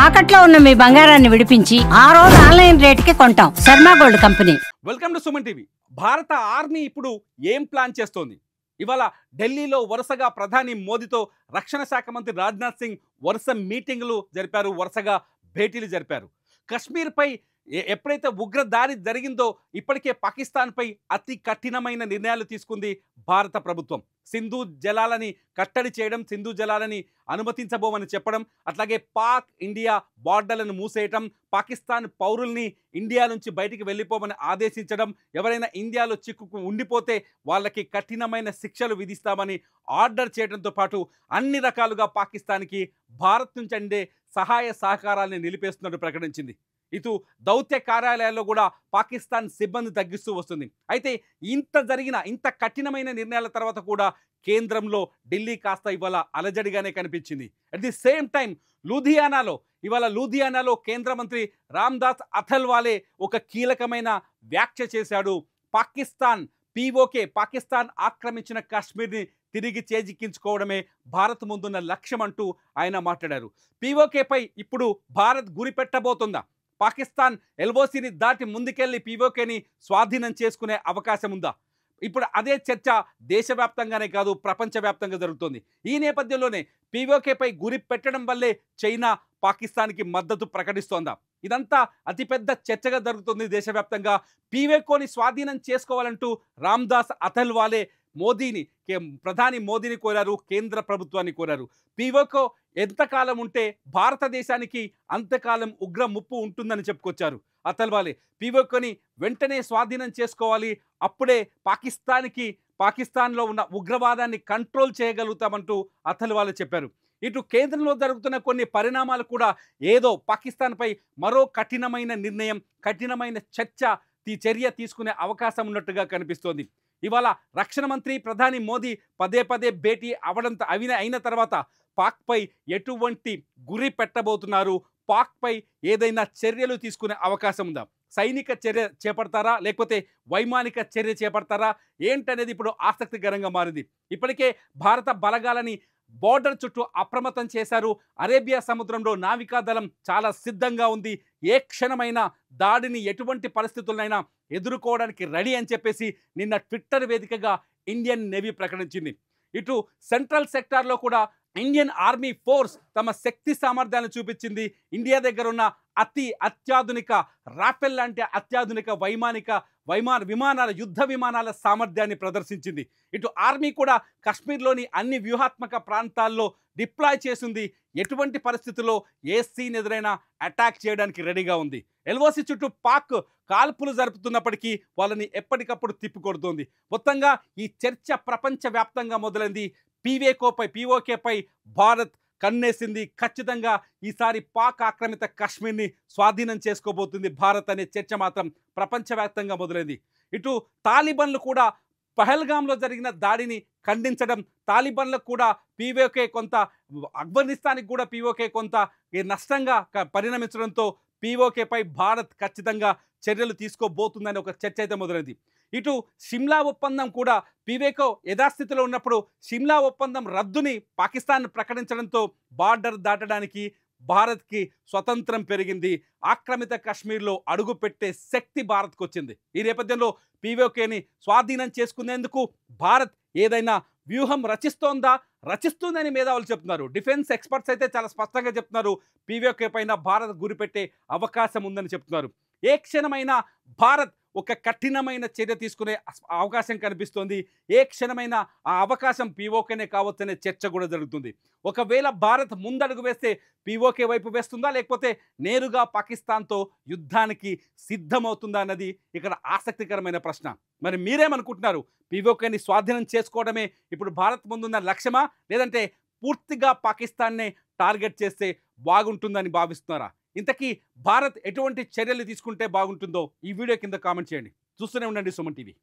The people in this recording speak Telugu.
తాకట్లో ఉన్న మీ బంగారాన్ని విడిపించి ఆ రోజు ఆన్లైన్ రేటుకి కొంటాం. Sharma gold company. Welcome to Suman TV. భారత ఆర్మీ ఇప్పుడు ఏం ప్లాన్ చేస్తోంది? ఇవాళ ఢిల్లీలో వరుసగా ప్రధాని మోదీతో రక్షణ శాఖ మంత్రి రాజ్నాథ్ సింగ్ వరుస మీటింగులు జరిపారు, వరుసగా భేటీలు జరిపారు. కశ్మీర్పై ఎప్పుడైతే ఉగ్రదాడి జరిగిందో ఇప్పటికే పాకిస్తాన్పై అతి కఠినమైన నిర్ణయాలు తీసుకుంది భారత ప్రభుత్వం. సింధు జలాలని కట్టడి చేయడం, సింధు జలాలని అనుమతించబోమని చెప్పడం, అట్లాగే పాక్ ఇండియా బార్డర్లను మూసేయటం, పాకిస్తాన్ పౌరుల్ని ఇండియా నుంచి బయటికి వెళ్ళిపోమని ఆదేశించడం, ఎవరైనా ఇండియాలో చిక్కుకు ఉండిపోతే వాళ్ళకి కఠినమైన శిక్షలు విధిస్తామని ఆర్డర్ చేయడంతో పాటు అన్ని రకాలుగా పాకిస్తాన్కి భారత్ నుంచి అందే సహాయ సహకారాన్ని నిలిపేస్తున్నట్టు ప్రకటించింది. ఇటు దౌత్య కార్యాలయాల్లో కూడా పాకిస్తాన్ సిబ్బంది తగ్గిస్తూ వస్తుంది. అయితే ఇంత కఠినమైన నిర్ణయాల తర్వాత కూడా కేంద్రంలో ఢిల్లీ కాస్త ఇవాళ అలజడిగానే కనిపించింది. అట్ ది సేమ్ టైం లూధియానాలో కేంద్ర మంత్రి రామ్దాస్ అథల్వాలే ఒక కీలకమైన వ్యాఖ్య చేశాడు. పాకిస్తాన్ ఆక్రమించిన కాశ్మీర్ని తిరిగి చేజిక్కించుకోవడమే భారత్ ముందున్న లక్ష్యం అంటూ ఆయన మాట్లాడారు. పీఓకేపై ఇప్పుడు భారత్ గురి పెట్టబోతుందా? పాకిస్తాన్ ఎల్ఓసిని దాటి ముందుకెళ్లి పీఓకేని స్వాధీనం చేసుకునే అవకాశం ఉందా? ఇప్పుడు అదే చర్చ దేశవ్యాప్తంగానే కాదు, ప్రపంచవ్యాప్తంగా జరుగుతోంది. ఈ నేపథ్యంలోనే పీఓకేపై గురి పెట్టడం వల్లే చైనా పాకిస్తాన్కి మద్దతు ప్రకటిస్తోందా? ఇదంతా అతిపెద్ద చర్చగా జరుగుతుంది దేశవ్యాప్తంగా. పీఓకేని స్వాధీనం చేసుకోవాలంటూ రామ్దాస్ అథల్వాలే ప్రధాని మోదీని కోరారు, కేంద్ర ప్రభుత్వాన్ని కోరారు. పీఓకే ఎంతకాలం ఉంటే భారతదేశానికి అంతకాలం ఉగ్ర ముప్పు ఉంటుందని చెప్పుకొచ్చారు అథల్వాలే. పీఓకేని వెంటనే స్వాధీనం చేసుకోవాలి, అప్పుడే పాకిస్తాన్లో ఉన్న ఉగ్రవాదాన్ని కంట్రోల్ చేయగలుగుతామంటూ అథల్వాలే చెప్పారు. ఇటు కేంద్రంలో జరుగుతున్న కొన్ని పరిణామాలు కూడా ఏదో పాకిస్తాన్పై మరో కఠినమైన నిర్ణయం, కఠినమైన చర్య తీసుకునే అవకాశం ఉన్నట్టుగా కనిపిస్తోంది. ఇవాళ రక్షణ మంత్రి ప్రధాని మోదీ పదే భేటీ అయిన తర్వాత పాక్పై ఎటువంటి గురి పెట్టబోతున్నారు? పాక్పై ఏదైనా చర్యలు తీసుకునే అవకాశం ఉందా? సైనిక చర్య చేపడతారా, లేకపోతే వైమానిక చర్య చేపడతారా ఏంటనేది ఇప్పుడు ఆసక్తికరంగా మారింది. ఇప్పటికే భారత బలగాలని బోర్డర్ చుట్టూ అప్రమత్తం చేశారు. అరేబియా సముద్రంలో నావికాదళం చాలా సిద్ధంగా ఉంది. ఏ క్షణమైనా దాడిని ఎటువంటి పరిస్థితులైనా ఎదుర్కోవడానికి రెడీ అని చెప్పేసి నిన్న ట్విట్టర్ వేదికగా ఇండియన్ నేవీ ప్రకటించింది. ఇటు సెంట్రల్ సెక్టార్లో కూడా ఇండియన్ ఆర్మీ ఫోర్స్ తమ శక్తి సామర్థ్యాన్ని చూపించింది. ఇండియా దగ్గర ఉన్న అత్యాధునిక రాఫెల్ లాంటి అత్యాధునిక యుద్ధ విమానాల సామర్థ్యాన్ని ప్రదర్శించింది. ఇటు ఆర్మీ కూడా కాశ్మీర్లోని అన్ని వ్యూహాత్మక ప్రాంతాల్లో డిప్లాయ్ చేసింది. ఎటువంటి పరిస్థితుల్లో ఏ సీన్ ఎదురైనా అటాక్ చేయడానికి రెడీగా ఉంది. ఎల్ఓసి చుట్టూ పాక్ కాల్పులు జరుపుతున్నప్పటికీ వాళ్ళని ఎప్పటికప్పుడు తిప్పికొడుతోంది. మొత్తంగా ఈ చర్చ ప్రపంచవ్యాప్తంగా మొదలైంది. పీఓకేపై భారత్ కన్నేసింది. ఖచ్చితంగా ఈసారి పాక్ ఆక్రమిత కాశ్మీర్ని స్వాధీనం చేసుకోబోతుంది భారత్ అనే చర్చ మాత్రం ప్రపంచవ్యాప్తంగా మొదలైంది. ఇటు తాలిబాన్లు కూడా పహల్గామ్లో జరిగిన దాడిని ఖండించడం, తాలిబాన్లకు కూడా పీఓకే కొంత, ఆఫ్ఘనిస్తాన్కి కూడా పీఓకే కొంత నష్టంగా పరిణమించడంతో పీఓకేపై భారత్ ఖచ్చితంగా చర్యలు తీసుకోబోతుందని ఒక చర్చ అయితే మొదలైంది. ఇటు షిమ్లా ఒప్పందం కూడా పీఓకే యథాస్థితిలో ఉన్నప్పుడు షిమ్లా ఒప్పందం రద్దుని పాకిస్తాన్ ప్రకటించడంతో బార్డర్ దాటడానికి భారత్కి స్వతంత్రం పెరిగింది. ఆక్రమిత కాశ్మీర్లో అడుగుపెట్టే శక్తి భారత్కు వచ్చింది. ఈ నేపథ్యంలో పీఓకేని స్వాధీనం చేసుకునేందుకు భారత్ ఏదైనా వ్యూహం రచిస్తుందని మేధావులు చెప్తున్నారు. డిఫెన్స్ ఎక్స్పర్ట్స్ అయితే చాలా స్పష్టంగా చెప్తున్నారు, పీఓకే పైన భారత్ గురిపెట్టే అవకాశం ఉందని చెప్తున్నారు. ఏ క్షణమైనా భారత్ ఒక కఠినమైన చర్య తీసుకునే అవకాశం కనిపిస్తోంది. ఏ క్షణమైనా ఆ అవకాశం పీఓకేనే కావచ్చనే చర్చ కూడా జరుగుతుంది. ఒకవేళ భారత్ ముందడుగు వేస్తే పీఓకే వైపు వేస్తుందా, లేకపోతే నేరుగా పాకిస్తాన్తో యుద్ధానికి సిద్ధమవుతుందా అన్నది ఇక్కడ ఆసక్తికరమైన ప్రశ్న. మరి మీరేమనుకుంటున్నారు? పీఓకేని స్వాధీనం చేసుకోవడమే ఇప్పుడు భారత్ ముందున్న లక్ష్యమా, లేదంటే పూర్తిగా పాకిస్తాన్నే టార్గెట్ చేస్తే బాగుంటుందని భావిస్తున్నారా? ఇంతకీ భారత్ ఎటువంటి చర్యలు తీసుకుంటే బాగుంటుందో ఈ వీడియో కింద కామెంట్ చేయండి. చూస్తూనే ఉండండి సుమన్ టీవీ.